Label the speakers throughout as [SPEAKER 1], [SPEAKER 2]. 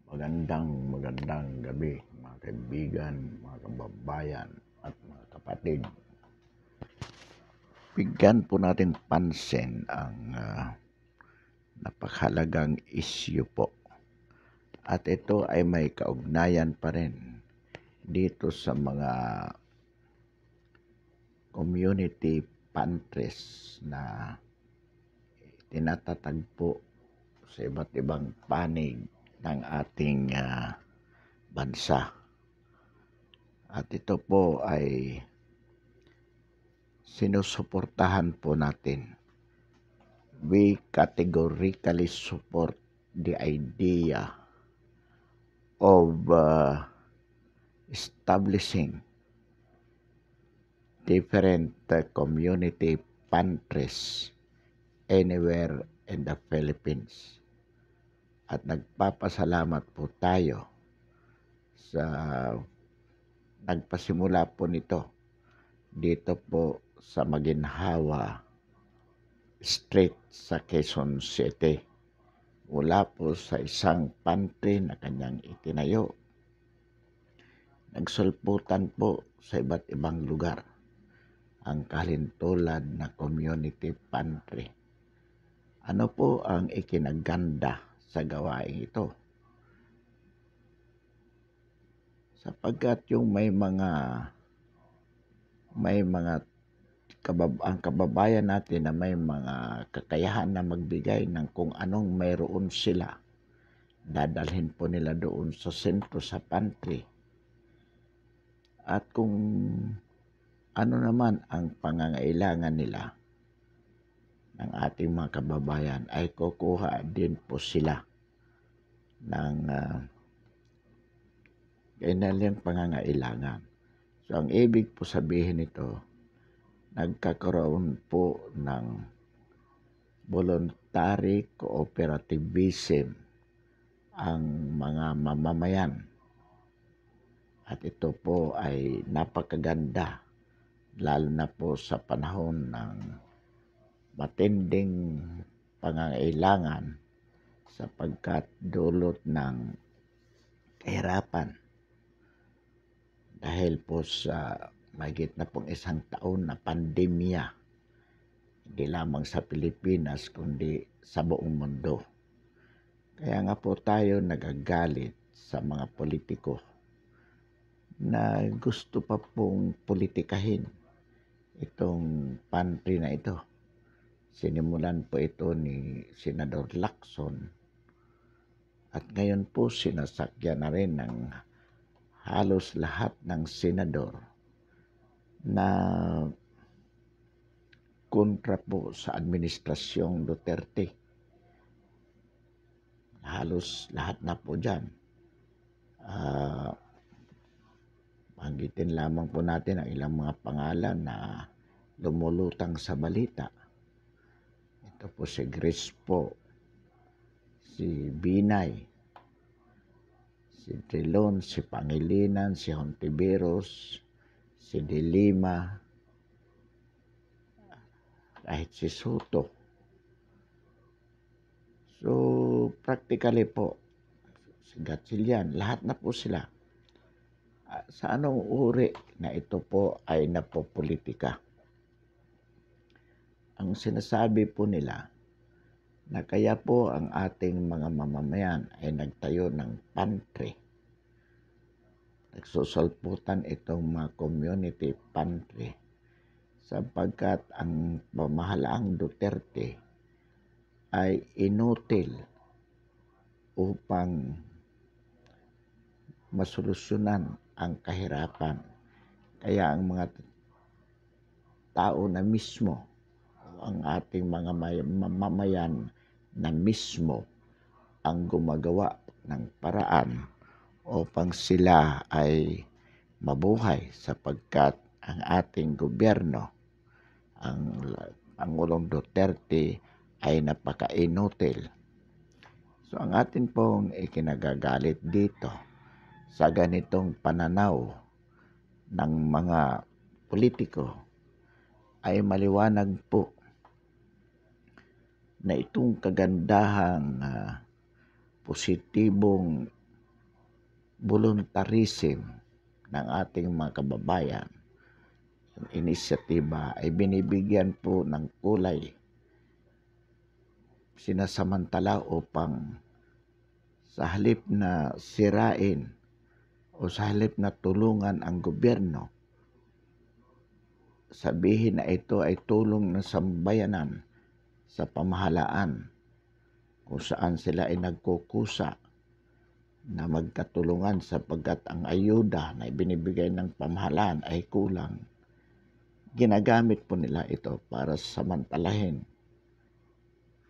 [SPEAKER 1] Magandang gabi mga kaibigan, mga kababayan at mga kapatid. Bigyan po natin pansin ang napakahalagang isyu po. At ito ay may kaugnayan pa rin dito sa mga community pantries na tinatatagpo sa iba't ibang panig ng ating bansa. At ito po ay sinusuportahan po natin. We categorically support the idea of establishing different community pantries anywhere in the Philippines. At nagpapasalamat po tayo sa nagpasimula po nito dito po sa Maginhawa Street sa Quezon City. Mula po sa isang pantry na kanyang itinayo. Nagsulputan po sa iba't ibang lugar ang kalintulad na community pantry. Ano po ang ikinaganda sa gawain ito? Sapagkat yung may mga ang kababayan natin na may mga kakayahan na magbigay ng kung anong mayroon sila, dadalhin po nila doon sa sentro sa pantry. At kung ano naman ang pangangailangan nila ng ating mga kababayan, ay kukuha din po sila ng kanilang pangangailangan. So ang ibig po sabihin nito, nagkakaroon po ng voluntary cooperativism ang mga mamamayan. At ito po ay napakaganda, lalo na po sa panahon ng matinding pangangailangan sapagkat dulot ng kahirapan. Dahil po sa mahigit na pong isang taon na pandemya, hindi lamang sa Pilipinas kundi sa buong mundo. Kaya nga po tayo nagagalit sa mga politiko na gusto pa pong politikahin itong pantry na ito. Sinimulan po ito ni Senador Lacson at ngayon po sinasakyan na rin ng halos lahat ng senador na kontra po sa administrasyong Duterte. Halos lahat na po dyan. Banggitin lamang po natin ang ilang mga pangalan na lumulutang sa balita. Ito po si Crispo, si Binay, si Trilon, si Pangilinan, si Hontiveros, si De Lima, kahit si Soto. So, practically po, si Gatchalian, lahat na po sila. Sa anong uri na ito po ay napopolitika? Ang sinasabi po nila na kaya po ang ating mga mamamayan ay nagtayo ng pantry. Nagsusulputan itong mga community pantry sapagkat ang pamahalaang Duterte ay inutil upang masolusyonan ang kahirapan. Kaya ang mga tao na mismo, ang ating mga mamamayan na mismo ang gumagawa ng paraan upang sila ay mabuhay sapagkat ang ating gobyerno, ang Pangulong Duterte ay napaka-inutil. So ang atin pong ikinagagalit dito sa ganitong pananaw ng mga politiko ay maliwanag po na itong kagandahang positibong voluntarism ng ating mga kababayan, yung inisyatiba ay binibigyan po ng kulay sinasamantala upang sa halip na sirain o sa halip na tulungan ang gobyerno, sabihin na ito ay tulong ng sambayanan sa pamahalaan kung saan sila ay nagkukusa na magkatulungan sapagkat ang ayuda na ibinibigay ng pamahalaan ay kulang. Ginagamit po nila ito para samantalahin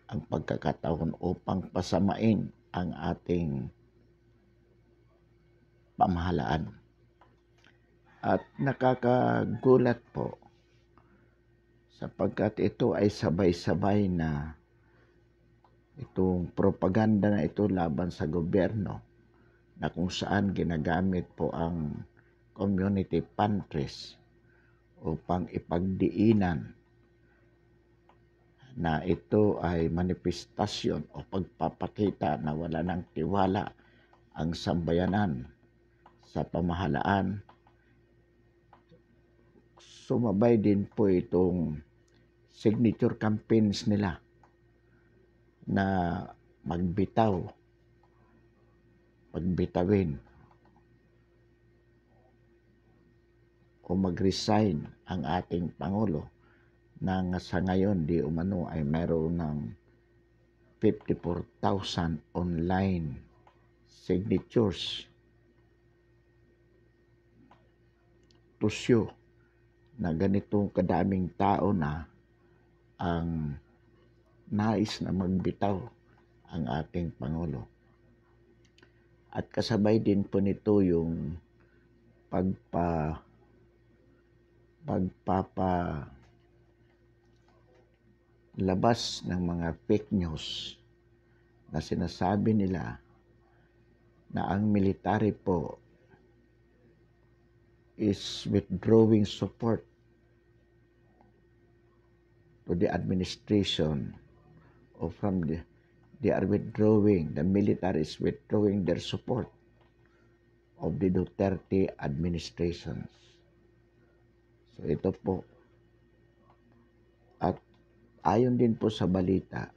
[SPEAKER 1] ang pagkakataon upang pasamain ang ating pamahalaan. At nakakagulat po sapagkat ito ay sabay-sabay na itong propaganda na ito laban sa gobyerno na kung saan ginagamit po ang community pantries upang ipagdiinan na ito ay manifestasyon o pagpapakita na wala ng tiwala ang sambayanan sa pamahalaan. Sumabay din po itong signature campaigns nila na pagbitawin o mag-resign ang ating Pangulo na sa ngayon di umano ay mayroon ng 54,000 online signatures to show na ganitong kadaming tao na ang nais na magbitaw ang ating Pangulo. At kasabay din po nito yung labas ng mga fake news na sinasabi nila na ang military po is withdrawing support to the administration or from the military is withdrawing their support of the Duterte administrations. So ito po. At ayon din po sa balita,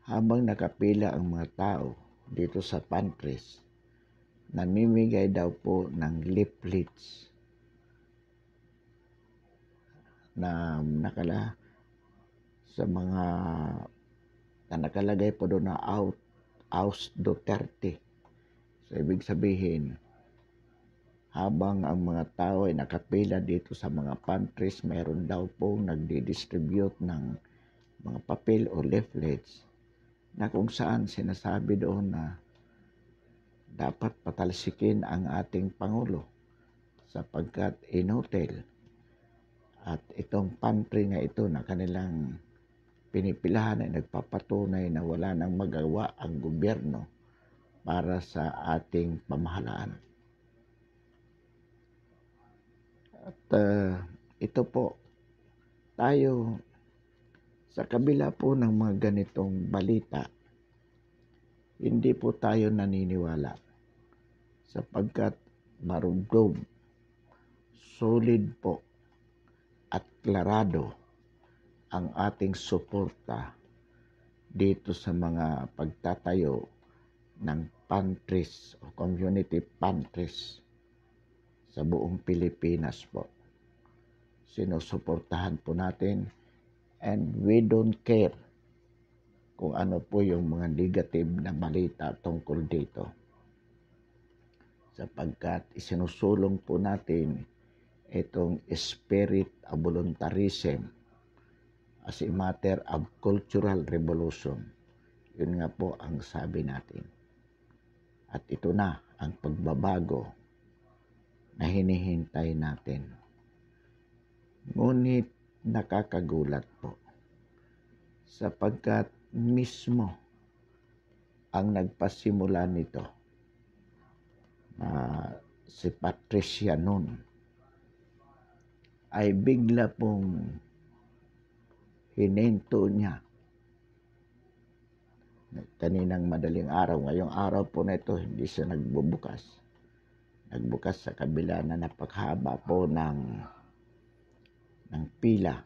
[SPEAKER 1] habang nakapila ang mga tao dito sa pantries, namimigay daw po ng leaflets na nakalagay po doon na oust Duterte. So ibig sabihin, habang ang mga tao ay nakapila dito sa mga pantries, mayroon daw po nagdi-distribute ng mga papel o leaflets na kung saan sinasabi doon na dapat patalsikin ang ating Pangulo sapagkat inutil. At itong pantry nga ito na kanilang pinipilahan ay nagpapatunay na wala nang magawa ang gobyerno para sa ating pamahalaan. At ito po, tayo sa kabila po ng mga ganitong balita, hindi po tayo naniniwala sapagkat marugdog, solid po at klarado ang ating suporta dito sa mga pagtatayo ng pantries o community pantries sa buong Pilipinas po. Sinusuportahan po natin and we don't care kung ano po yung mga negative na balita tungkol dito. Sapagkat isinusulong po natin itong spirit of voluntarism as a matter of cultural revolution. Yun nga po ang sabi natin. At ito na ang pagbabago na hinihintay natin. Ngunit nakakagulat po sapagkat mismo ang nagpasimula nito si Patricia noon ay bigla pong hinento niya kaninang madaling araw. Ngayong araw po na ito, hindi siya nagbubukas. Nagbukas sa kabila na napakhaba po ng pila.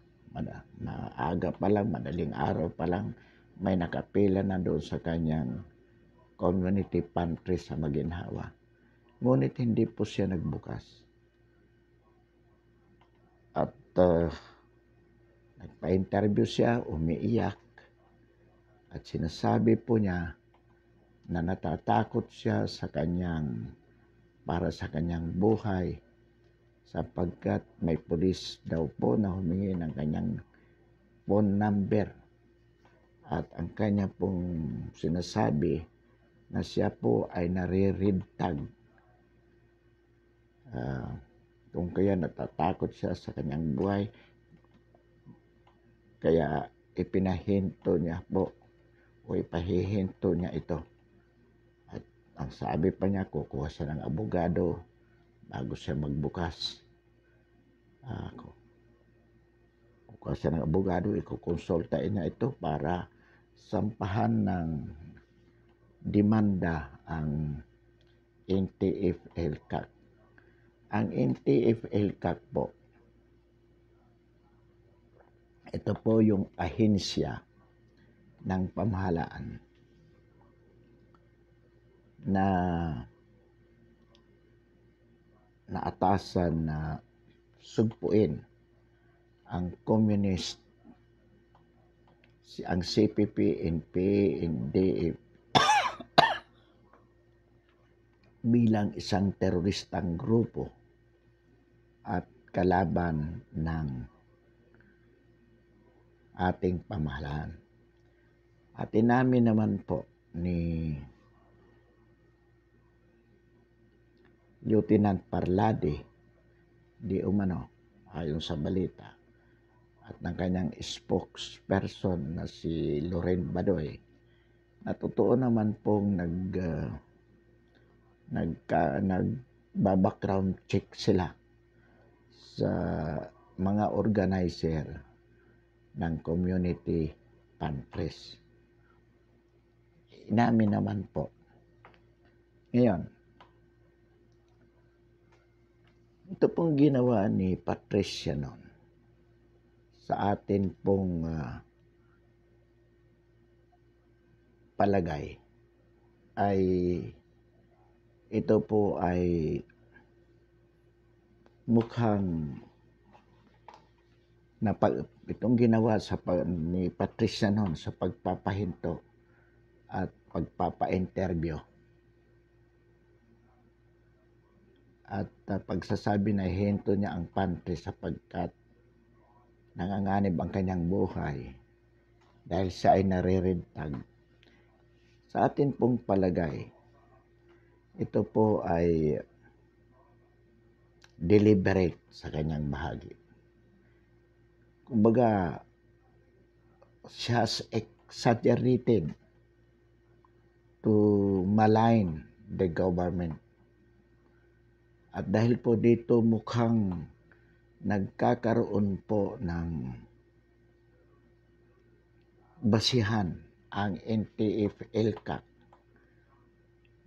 [SPEAKER 1] Maaga pa lang, madaling araw pa lang, may nakapila na doon sa kanyang community pantry sa Maginhawa. Ngunit hindi po siya nagbukas. At nagpa-interview siya, umiiyak. At sinasabi po niya na natatakot siya para sa kanyang buhay sapagkat may pulis daw po na humingi ng kanyang phone number. At ang kanya pong sinasabi na siya po ay nare-read tag. Kung kaya natatakot siya sa kanyang buhay, kaya ipinahinto niya po o ipahihinto niya ito. At ang sabi pa niya, kukuha siya ng abogado bago siya magbukas. Kukuha siya ng abogado, ikukonsultain niya ito para sampahan ng demanda ang NTF-ELCAC. Ang NTF-ELCAC po, ito po yung ahensya ng pamahalaan na naatasan na sugpuin ang communist, ang CPP, NP, NDF bilang isang teroristang grupo at kalaban ng ating pamahalaan. At inamin naman po ni Lieutenant Parlade di umano, ayon sa balita, at ng kanyang spokesperson na si Loren Badoy, na totoo naman pong nagba-background check sila sa mga organizer ng community pantries. Inamin naman po. Ngayon, ito pong ginawa ni Patricia noon sa atin pong palagay ay ito po ay mukhang itong ginawa ni Patricia noon sa pagpapahinto at pagpapa-interview at pagsasabi na hinto niya ang pantry sapagkat nanganganib ang kanyang buhay dahil siya ay nare-read tag. Sa atin pong palagay, ito po ay deliberate sa kanyang bahagi. Kumbaga, she has exaggerated to malign the government. At dahil po dito mukhang nagkakaroon po ng basihan ang NTF-ELCAC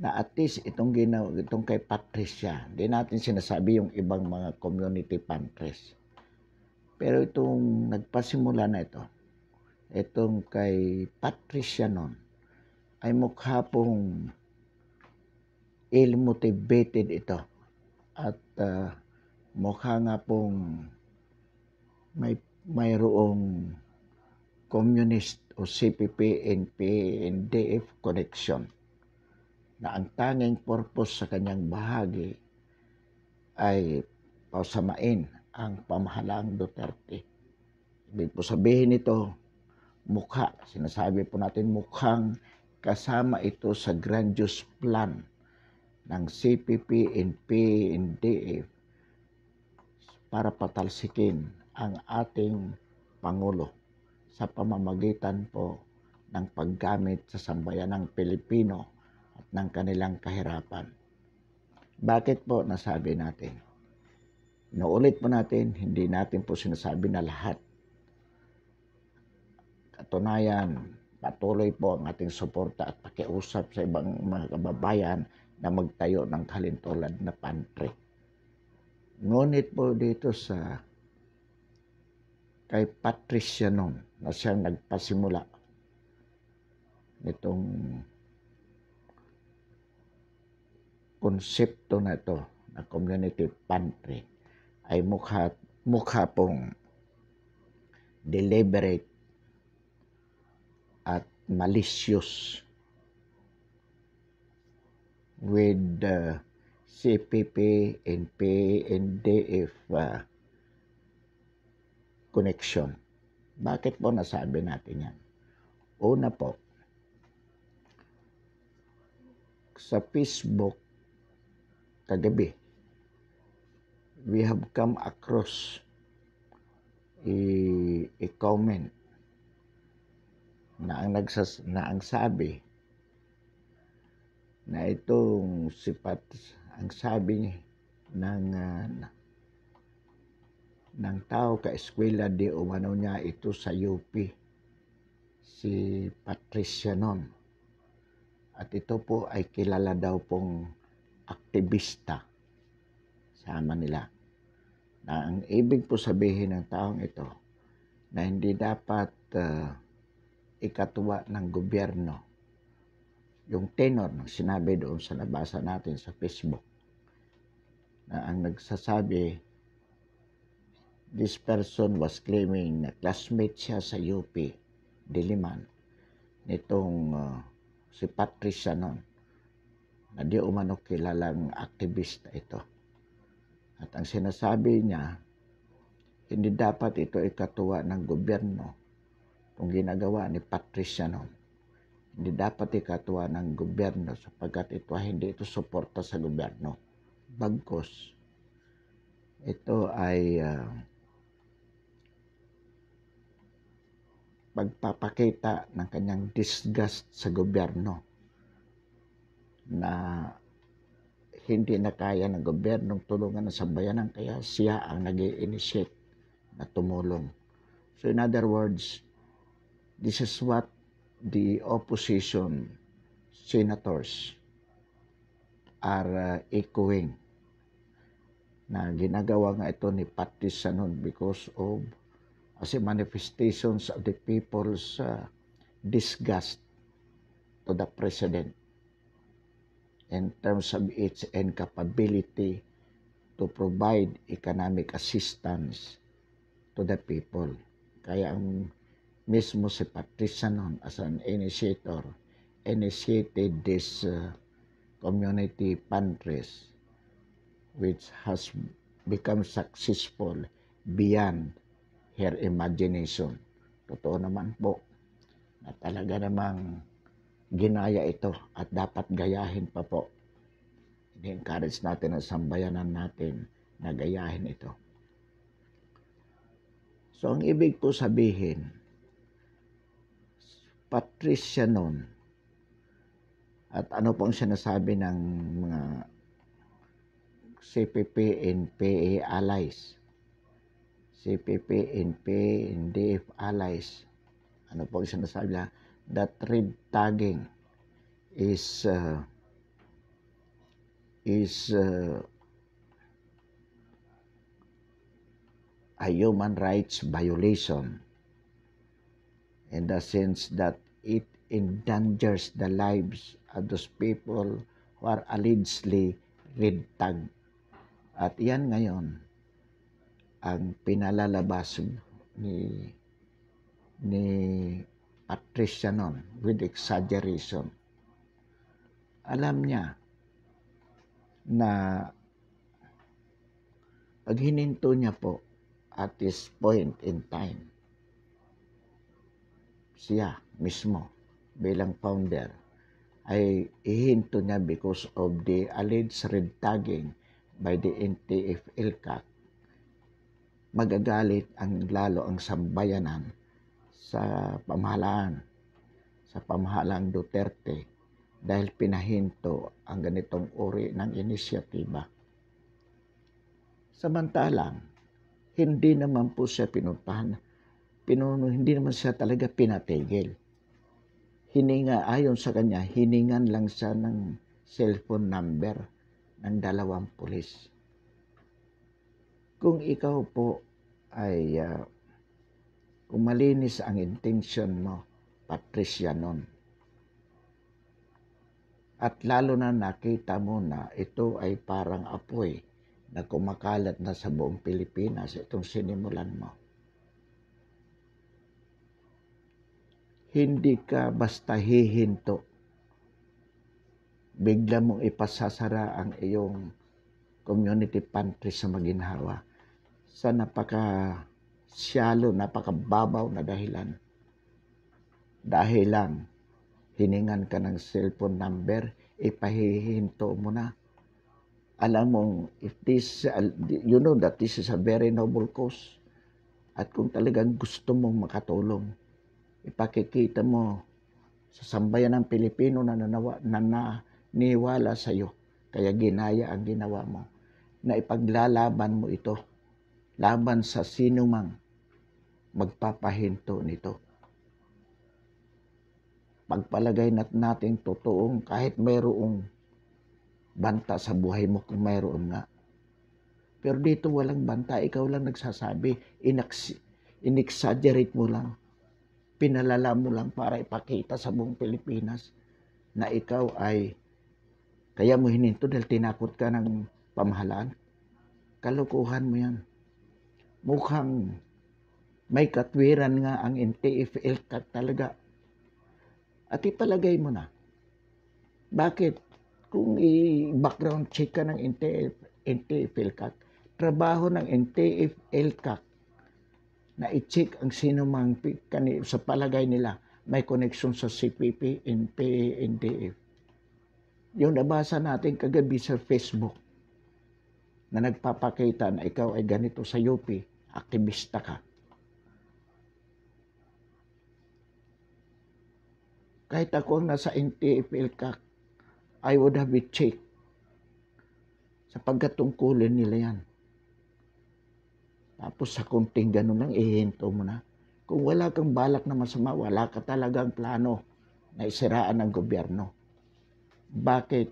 [SPEAKER 1] na at least itong kay Patricia, hindi natin sinasabi yung ibang mga community pantries. Pero itong nagpasimula na itong kay Patricia noon, ay mukha pong ill-motivated ito. At mukha nga pong mayroong communist o CPP, NP, NDF connection na ang tanging purpose sa kanyang bahagi ay pausamain ang pamahalaang Duterte. Ibig po sabihin nito, sinasabi po natin mukhang kasama ito sa grandiose plan ng CPP, NP, NDF para patalsikin ang ating Pangulo sa pamamagitan po ng paggamit sa sambayanang Pilipino at ng kanilang kahirapan. Bakit po nasabi natin? Naulit po natin, hindi natin po sinasabi na lahat. Katunayan, patuloy po ang ating suporta at pakiusap sa ibang mga kababayan na magtayo ng kalintulad na pantry. Ngunit po dito sa kay Patricia Nun na siyang nagpasimula nitong konsepto na ito na community pantry ay mukha pong deliberate at malicious with CPP, NP, NDF connection. Bakit po nasabi natin yan? Una po, sa Facebook kagabi, we have come across a comment na ang sabi na itong ang sabi ng tao ka-eskwela di umano niya ito sa UP, si Patricia Nun. At ito po ay kilala daw pong aktivista sama nila. Na ang ibig po sabihin ng taong ito na hindi dapat ikatuwa ng gobyerno yung tenor ng sinabi doon sa nabasa natin sa Facebook na ang nagsasabi, this person was claiming na classmate siya sa UP Diliman nitong si Patricia Nun na di umano kilalang aktivista ito. At ang sinasabi niya, hindi dapat ito ikatuwa ng gobyerno kung ginagawa ni Patricia Nun. Hindi dapat ikatuwa ng gobyerno sapagkat hindi ito suporta sa gobyerno. Bagkus, ito ay pagpapakita ng kanyang disgust sa gobyerno na hindi na kaya ng gobyernong tulungan ng sambayanan kaya siya ang nag-i-initiate na tumulong. So in other words, this is what the opposition senators are echoing na ginagawa nga ito ni Patricia Nun because of as a manifestations of the people's disgust to the president in terms of its incapability to provide economic assistance to the people. Kaya ang mismo si Patricia Nun as an initiator initiated this community pantries which has become successful beyond her imagination. Totoo naman po na talaga namang ginaya ito at dapat gayahin pa po. I-encourage natin ang sambayanan natin na gayahin ito. So ang ibig po sabihin, Patricia Nun at ano pong sinasabi ng mga CPP, NPA allies, CPP, NPA, NDF allies, ano pong sinasabi na that red tagging is a human rights violation in the sense that it endangers the lives of those people who are allegedly red tagged. At yan ngayon ang pinalalabas ni Patricia Nun with exaggeration. Alam niya na pag hininto niya po at this point in time, siya mismo bilang founder ay ihinto niya because of the alleged red tagging by the NTF-ELCAC. Magagalit lalo ang sambayanan sa pamahalaan Duterte dahil pinahinto ang ganitong uri ng inisyatiba. Samantalang, hindi naman po siya pinuntahan, hindi naman siya talaga pinatigil. ayon sa kanya, hiningan lang siya ng cellphone number ng 2 pulis. Kung ikaw po ay kung malinis ang intention mo, Patricia, nun, at lalo na nakita mo na ito ay parang apoy na kumakalat na sa buong Pilipinas, itong sinimulan mo, hindi ka basta hihinto. Bigla mong ipasasara ang iyong community pantry sa maginhawa sa napaka-shallow, napakababaw na dahilan. Dahil lang hiningan ka ng cellphone number, ipahihinto mo na. Alam mong, you know that this is a very noble cause. At kung talagang gusto mong makatulong, ipakikita mo sa sambayan ng Pilipino na naniwala sa iyo, kaya ginaya ang ginawa mo, na ipaglalaban mo ito laban sa sinumang magpapahinto nito. Pagpalagay nating totoong kahit mayroong banta sa buhay mo, kung mayroon nga. Pero dito walang banta, ikaw lang nagsasabi, in-exaggerate mo lang, pinalala mo lang para ipakita sa buong Pilipinas na ikaw ay, kaya mo hininto dahil tinakot ka ng pamahalaan. Kalokohan mo yan. Mukhang may katwiran nga ang NTF-ELCAC talaga. At ipalagay mo na, bakit kung i-background check ka ng NTF-ELCAC, trabaho ng NTF-ELCAC na i-check ang sino mang sa palagay nila may connection sa CPP, NPA, NTF. Yung nabasa natin kagabi sa Facebook na nagpapakita na ikaw ay ganito sa UP, aktivista ka. Kahit ako ang nasa NTF-ELCAC, I would have it checked sapagkat tungkulin nila yan. Tapos sa kunting ganun lang, ihinto mo na. Kung wala kang balak na masama, wala ka talagang plano na isiraan ng gobyerno. Bakit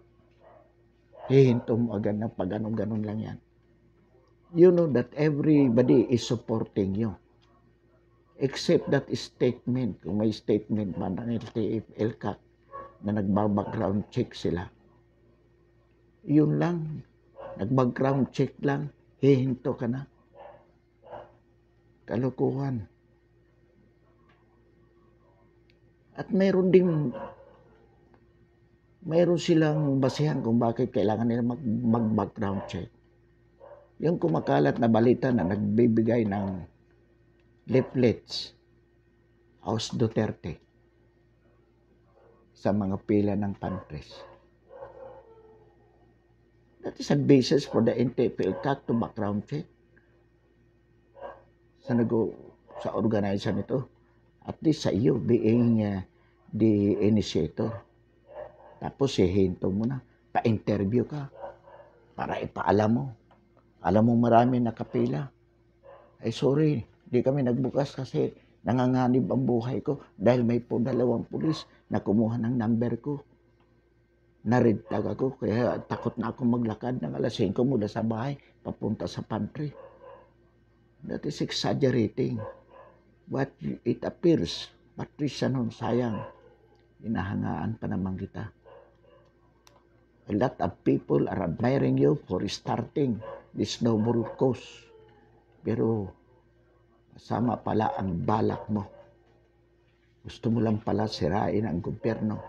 [SPEAKER 1] hihinto mo agad na pag ganun lang yan? You know that everybody is supporting you. Except that statement, kung may statement man ng NTF-ELCAC na nagbabackground check sila. Yun lang, nagbackground check lang, hihinto ka na. Kalokohan. At mayroon silang basihan kung bakit kailangan nila mag-background check. Yung kumakalat na balita na nagbibigay ng leaflets, House Duterte, sa mga pila ng pantries. That is a basis for the NTF-ELCAC to background check. Sa organization ito, at least sa iyo being the initiator. Tapos hihinto mo na, pa-interview ka para ipaalam mo. Alam mo marami nakapila. Ay sorry, di kami nagbukas kasi nanganganib ang buhay ko dahil may 2 pulis na kumuha ng number ko. Na-red tag ako, kaya takot na ako maglakad ng alas 5 mula sa bahay papunta sa pantry. That is exaggerating. What it appears, Patricia, nun, sayang, inahangaan pa naman kita. A lot of people are admiring you for starting this noble cause. Pero masama pala ang balak mo. Gusto mo lang pala sirain ang gobyerno.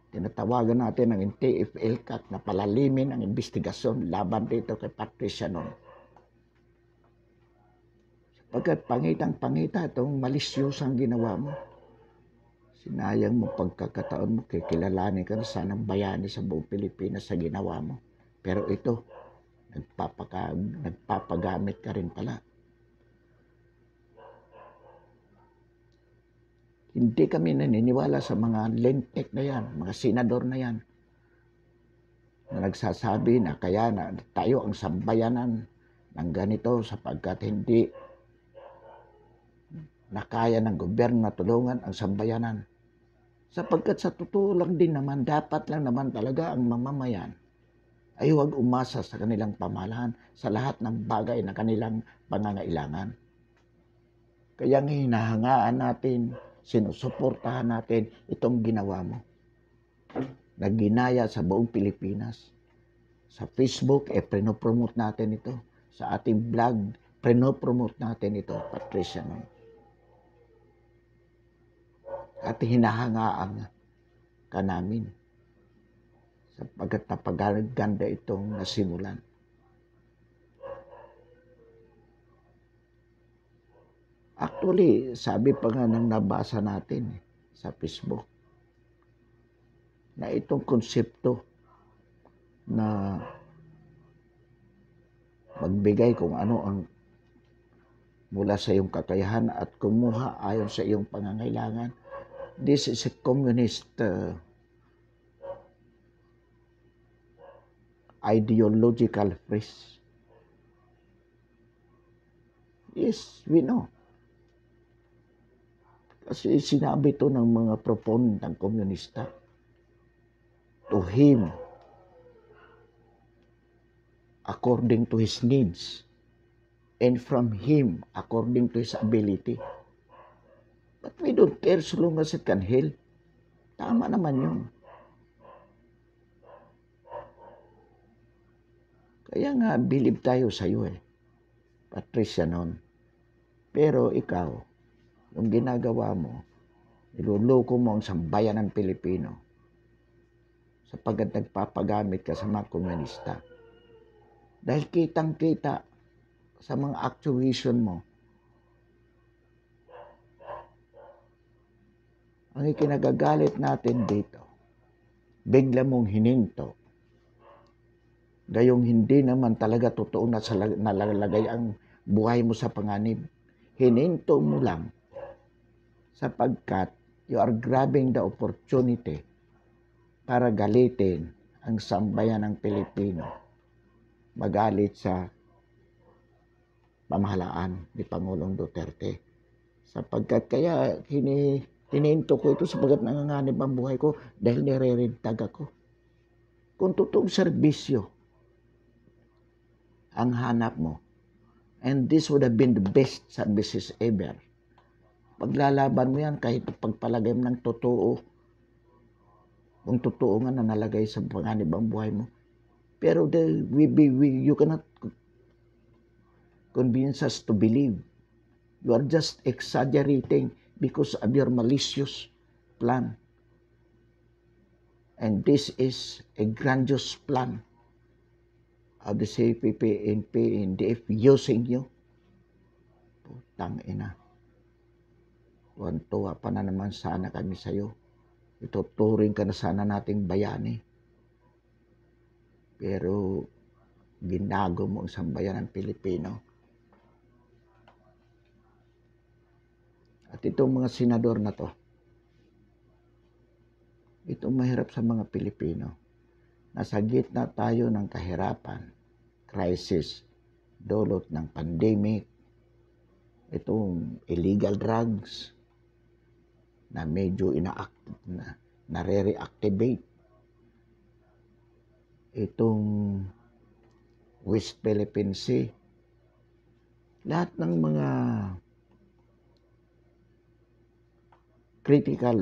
[SPEAKER 1] Tinatawagan natin ang NTF-ELCAC na palalimin ang investigasyon laban dito kay Patricia nun. Sapagkat pangitang-pangita itong malisyosang ginawa mo. Sinayang mo pagkakataon mo, kikilalanin ka na sanang bayani sa buong Pilipinas sa ginawa mo. Pero ito, nagpapagamit ka rin pala. Hindi kami naniniwala sa mga lentek na yan, mga senador na yan, na nagsasabi na kaya na tayo ang sambayanan ng ganito sapagkat hindi na kaya ng gobyerno na tulungan ang sambayanan. Sapagkat sa totoo lang din naman, dapat lang naman talaga ang mamamayan ay huwag umasa sa kanilang pamahalaan sa lahat ng bagay na kanilang pangangailangan. Kaya nga hinahangaan natin, sinusuportahan natin itong ginawa mo. Nagginaya sa buong Pilipinas. Sa Facebook, prenopromote natin ito. Sa ating vlog, prenopromote natin ito, Patricia. At hinahangaan ka namin sapagkat napaganda itong nasimulan. Actually, sabi pa nga nang nabasa natin sa Facebook na itong konsepto na magbigay kung ano ang mula sa iyong kakayahan at kumuha ayon sa iyong pangangailangan. This is a communist ideological phrase. Yes, we know. Kasi sinabi ito ng mga proponent ng komunista. To him, according to his needs, and from him, according to his ability. But we don't care so long as it can help. Tama naman yun. Kaya nga, believe tayo sa iyo Patricia noon. Pero ikaw, yung ginagawa mo, niluloko mo ang sambayan ng Pilipino sapagkat nagpapagamit ka sa mga komunista. Dahil kitang-kita sa mga actuation mo, ang ikinagagalit natin dito, bigla mong hininto, gayong hindi naman talaga totoo na nalalagay ang buhay mo sa panganib. Hininto mo lang sapagkat you are grabbing the opportunity para galitin ang sambayan ng Pilipino. Magalit sa pamahalaan ni Pangulong Duterte. Sapagkat kaya hininto ko ito sapagkat nanganganib ang buhay ko dahil nirerintag ako. Kung totoong serbisyo ang hanap mo, and this would have been the best services ever. Paglalaban mo yan kahit pagpalagay mo ng totoo, kung totoo nga na nalagay sa panganib ang buhay mo. Pero you cannot convince us to believe. You are just exaggerating because of your malicious plan. And this is a grandiose plan of the CPP, NP, NDF using you. Putang ina. Tuwan-tuwa pa na naman sana kami sa iyo. Ituturing ka na sana nating bayani. Pero ginago mo ang sambayan ng Pilipino. At itong mga senador na to, itong mahirap sa mga Pilipino. Nasa gitna tayo ng kahirapan, crisis, dulot ng pandemic, itong illegal drugs na medyo nare-reactivate, itong West Philippine Sea, lahat ng mga critical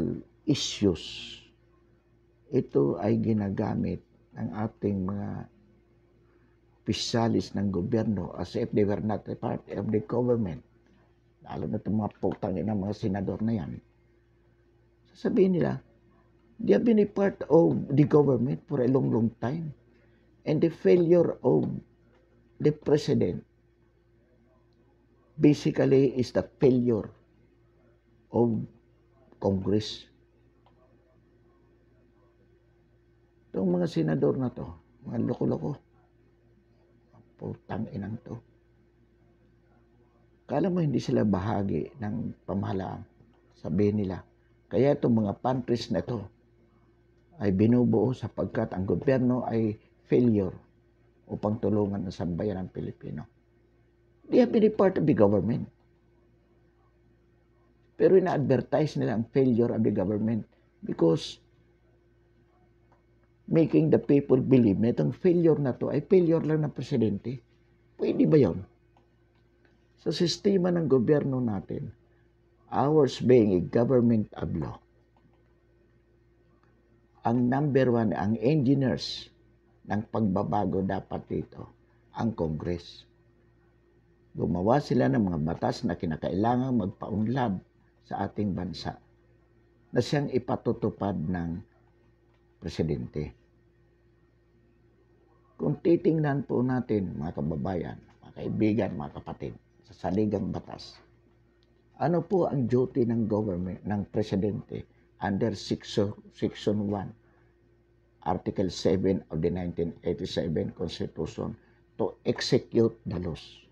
[SPEAKER 1] issues, ito ay ginagamit ng ating mga opisyalis ng gobyerno as if they were not a part of the government. Lalo na itong mga putang ng mga senador na yan. Sasabihin nila, they have been a part of the government for a long, long time. And the failure of the president basically is the failure of Congress. Itong mga senador na to, mga loko-loko, putang inang to. Kala mo hindi sila bahagi ng pamahalaan. Sabihin nila, kaya itong mga pantries na to ay binubuo sapagkat ang gobyerno ay failure upang tulungan ang sambayan ng Pilipino. They have been a part of the government. Pero ina-advertise nila ang failure of the government Because making the people believe na itong failure na to ay failure lang ng presidente. Pwede ba yon? Sa sistema ng gobyerno natin, ours being a government of law, ang number one, ang engineers ng pagbabago dapat dito, ang Congress. Gumawa sila ng mga batas na kinakailangang magpaunlad sa ating bansa na siyang ipatutupad ng presidente. Kung titingnan po natin, mga kababayan, mga kaibigan, mga kapatid, sa saligang batas, ano po ang duty ng government, ng presidente under Section 1, Article 7 of the 1987 Constitution to execute the laws?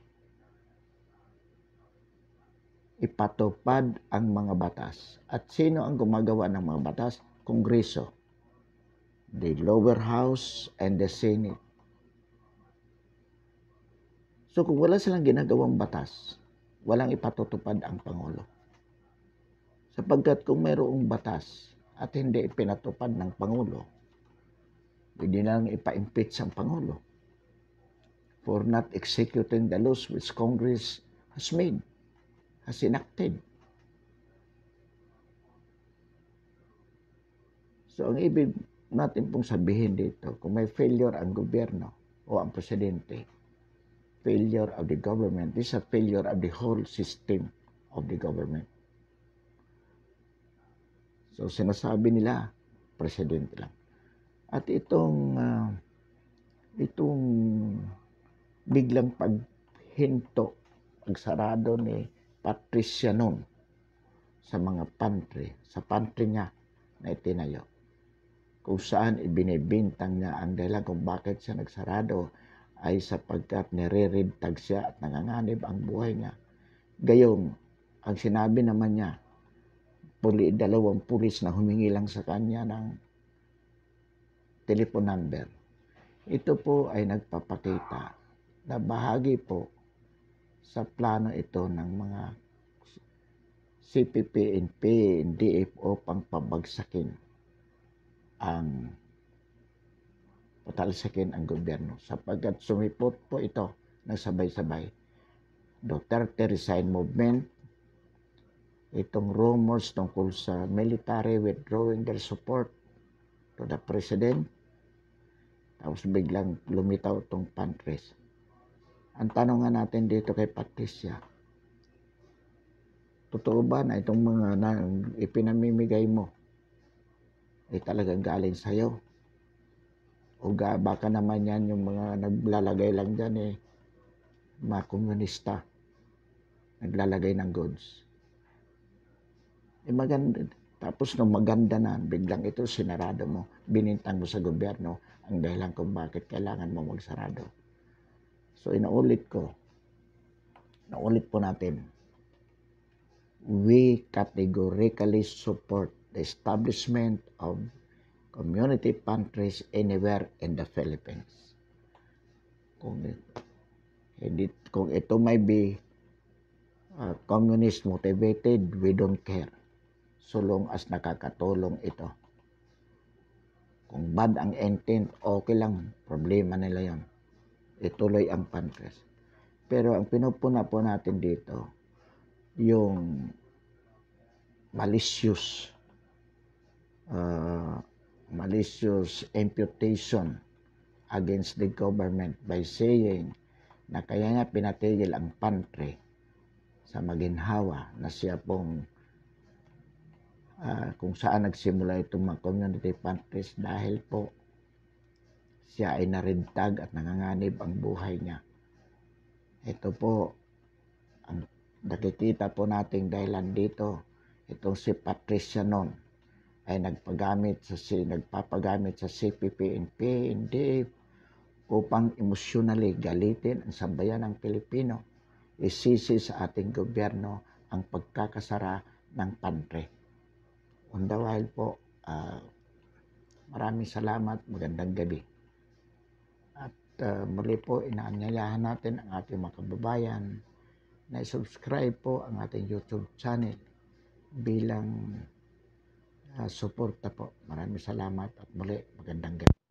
[SPEAKER 1] Ipatupad ang mga batas. At sino ang gumagawa ng mga batas? Kongreso, the lower house and the Senate. So kung wala silang ginagawang batas, walang ipatutupad ang Pangulo. Sapagkat kung mayroong batas at hindi ipinatupad ng Pangulo, pwede na lang ipa-impeach ang Pangulo for not executing the laws which Congress has made, has enacted. So ang ibig natin pong sabihin dito, kung may failure ang gobyerno o ang presidente, failure of the government, this is a failure of the whole system of the government. So sinasabi nila, presidente lang. At itong biglang paghinto, pagsarado ni Patricia noon sa mga pantry, sa pantry niya na itinayo, kung saan ibinibintang niya ang dahilan kung bakit siya nagsarado ay sapagkat nire-red-tag siya at nanganganib ang buhay niya. Gayong, ang sinabi naman niya, dalawang pulis na humingi lang sa kanya ng telephone number. Ito po ay nagpapakita na bahagi po sa plano ito ng mga CPP-NP, DFO pang pabagsakin patalsakin ang gobyerno. Sapagkat sumipot po ito ng sabay-sabay. Duterte Resign Movement, itong rumors tungkol sa military withdrawing their support to the president, tapos biglang lumitaw itong pantries. Ang tanong nga natin dito kay Patricia, totoo ba na itong mga ipinamimigay mo ay talagang galing sa'yo? O baka naman yan yung mga naglalagay lang dyan mga komunista, naglalagay ng goods. Maganda. Tapos nung maganda na, biglang ito sinarado mo, binintang mo sa gobyerno ang dahilan kung bakit kailangan mo magsarado. So naulit po natin, we categorically support the establishment of community pantries anywhere in the Philippines. Kung ito may be communist motivated, we don't care. So long as nakakatulong ito. Kung bad ang intent, okay lang. Problema nila yon. Ituloy ang pantries. Pero ang pinupuna po natin dito, yung malicious imputation against the government by saying na kaya niya pinatigil ang pantry sa maginhawa na siya pong kung saan nagsimula itong mga community pantries dahil po siya ay naridtag at nanganganib ang buhay niya. Ito po ang nakikita po nating dahilan dito. Itong si Patricia noon ay nagpapagamit sa CPP-NP, NDF upang emotionally galitin ang sambayan ng Pilipino. Isisi sa ating gobyerno ang pagkakasara ng pantry. On the while po, maraming salamat, magandang gabi. At muli po, inaanyayahan natin ang ating mga kababayan na subscribe po ang ating YouTube channel bilang suporta po. Maraming salamat at muli magandang gabi.